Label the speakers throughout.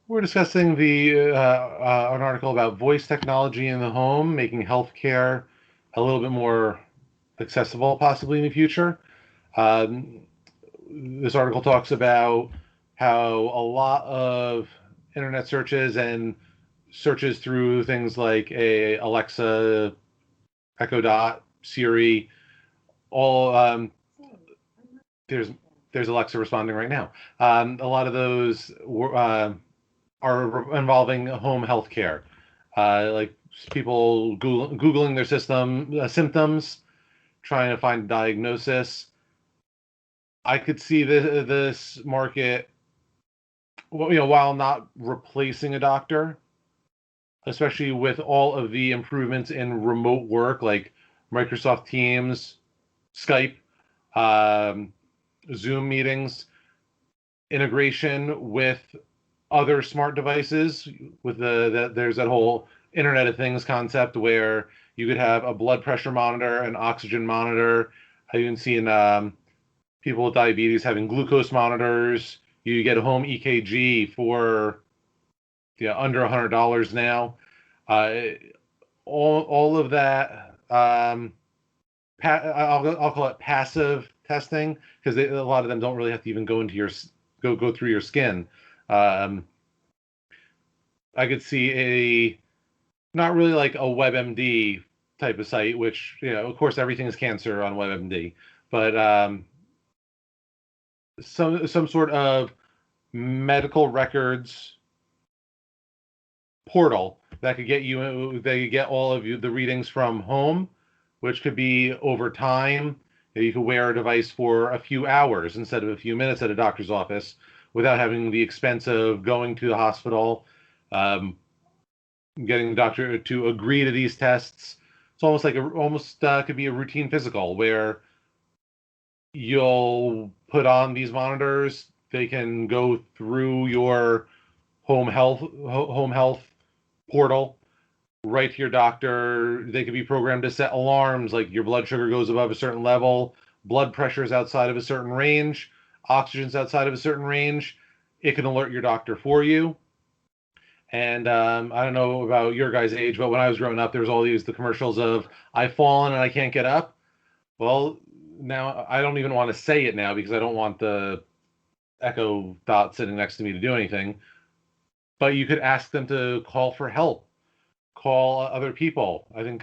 Speaker 1: We're discussing an article about voice technology in the home, making healthcare a little bit more accessible, possibly in the future. Um, this article talks about how a lot of internet searches and searches through things like a Alexa, Echo Dot, Siri, all there's there's Alexa responding right now. A lot of those are involving home health care, like people Googling their symptoms, trying to find a diagnosis. I could see this market, well, while not replacing a doctor, especially with all of the improvements in remote work, like Microsoft Teams, Skype, um, Zoom meetings, integration with other smart devices. With there's that whole Internet of Things concept where you could have a blood pressure monitor, an oxygen monitor. I've even seen people with diabetes having glucose monitors. You get a home EKG for under $100 now. Uh, all of that. I'll call it passive testing because a lot of them don't really have to even go into your go through your skin. Um, I could see a not really like a WebMD type of site, which of course, everything is cancer on WebMD, but some sort of medical records portal that could get you they could get all of the readings from home, which could be over time. You could wear a device for a few hours instead of a few minutes at a doctor's office without having the expense of going to the hospital, um, getting the doctor to agree to these tests. It's almost like almost could be a routine physical where you'll put on these monitors. They can go through your home health portal right to your doctor. They could be programmed to set alarms like your blood sugar goes above a certain level, blood pressure is outside of a certain range, oxygen's outside of a certain range. It can alert your doctor for you. And I don't know about your guys' age, but when I was growing up, there was all the commercials of I've fallen and I can't get up. Well, now I don't even want to say it now because I don't want the Echo Dot sitting next to me to do anything. But you could ask them to call for help, call other people. I think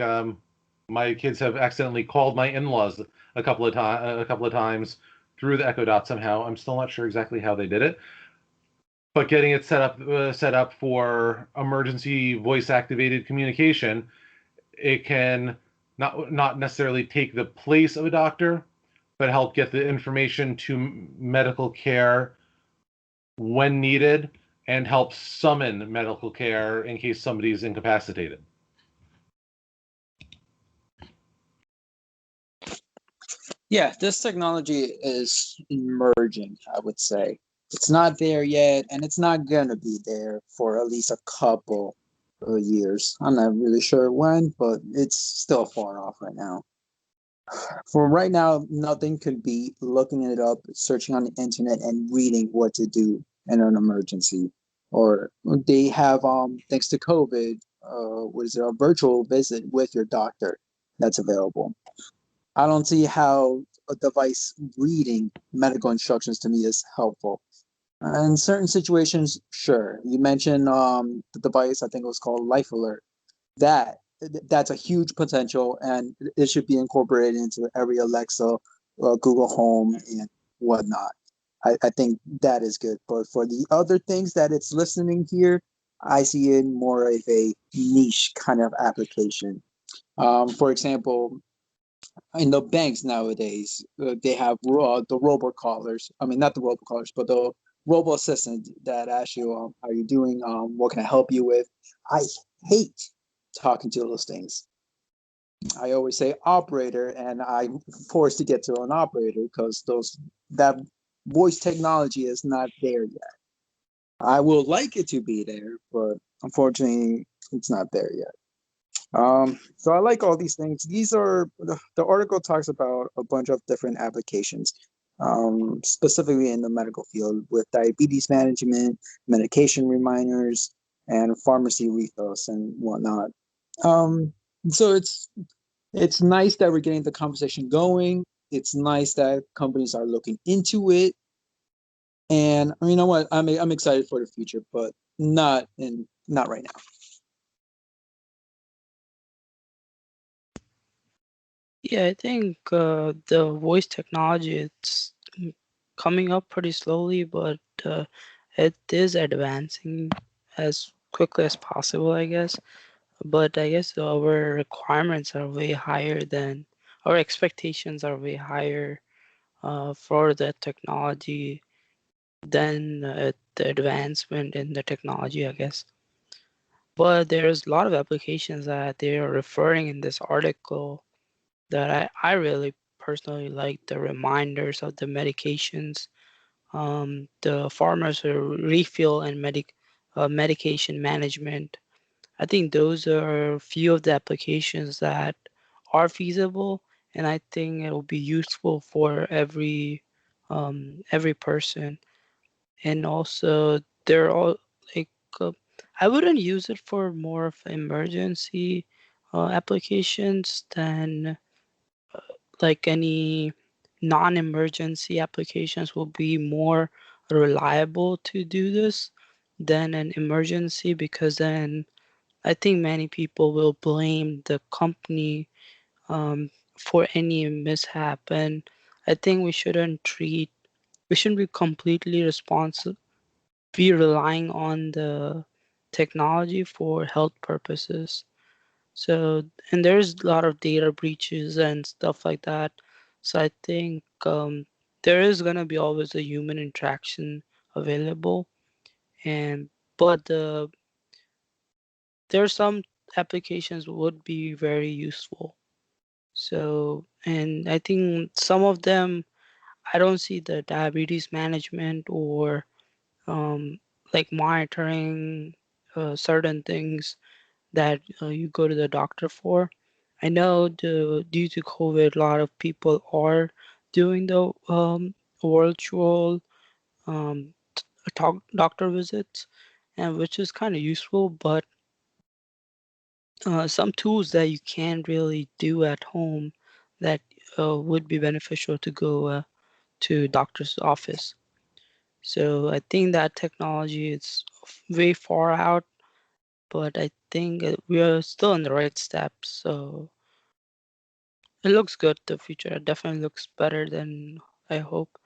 Speaker 1: my kids have accidentally called my in-laws a couple of times through the Echo Dot somehow. I'm still not sure exactly how they did it, but getting it set up for emergency voice activated communication, it can not necessarily take the place of a doctor, but help get the information to medical care when needed and help summon medical care in case somebody is incapacitated.
Speaker 2: Yeah, this technology is emerging, I would say. It's not there yet, and it's not going to be there for at least a couple of years. I'm not really sure when, but it's still far off right now. For right now, nothing could beat looking it up, searching on the internet, and reading what to do in an emergency. Or they have, thanks to COVID, what is it, a virtual visit with your doctor that's available. I don't see how a device reading medical instructions to me is helpful. In certain situations, sure. You mentioned the device, I think it was called Life Alert. That that's a huge potential, and it should be incorporated into every Alexa, Google Home, and whatnot. I think that is good. But for the other things that it's listening here, I see it more of a niche kind of application. For example, in the banks nowadays, they have the robocallers. I mean, not the robocallers, but the robo assistant that asks you, "How are you doing? What can I help you with?" I hate talking to those things. I always say operator, and I'm forced to get to an operator because those that voice technology is not there yet. I would like it to be there, but unfortunately, it's not there yet. So I like all these things. These are the article talks about a bunch of different applications. specifically in the medical field with diabetes management, medication reminders, and pharmacy refills and whatnot. Um, so it's nice that we're getting the conversation going. It's nice that companies are looking into it, and you know what? I'm excited for the future, but not right now.
Speaker 3: Yeah, I think the voice technology it's coming up pretty slowly, but it is advancing as quickly as possible, I guess. But I guess our requirements are way higher than our expectations are way higher for the technology than the advancement in the technology, I guess. But there's a lot of applications that they are referring in this article that I really personally like the reminders of the medications, the pharmacy refill and medication management. I think those are a few of the applications that are feasible, and I think it will be useful for every person. And also, they're all like I wouldn't use it for more of emergency applications than like any non-emergency applications will be more reliable to do this than an emergency because then I think many people will blame the company for any mishap, and I think we shouldn't be completely responsible, be relying on the technology for health purposes. So, and there's a lot of data breaches and stuff like that. So I think there is gonna be always a human interaction available, and but there are some applications would be very useful. So, and I think some of them, I don't see the diabetes management or um, like monitoring certain things that you go to the doctor for. I know due to COVID, a lot of people are doing the virtual doctor visits, and which is kind of useful, but some tools that you can't really do at home that would be beneficial to go to doctor's office. So I think that technology is way far out, but I think we are still in the right steps. So it looks good. The future definitely looks better than I hope.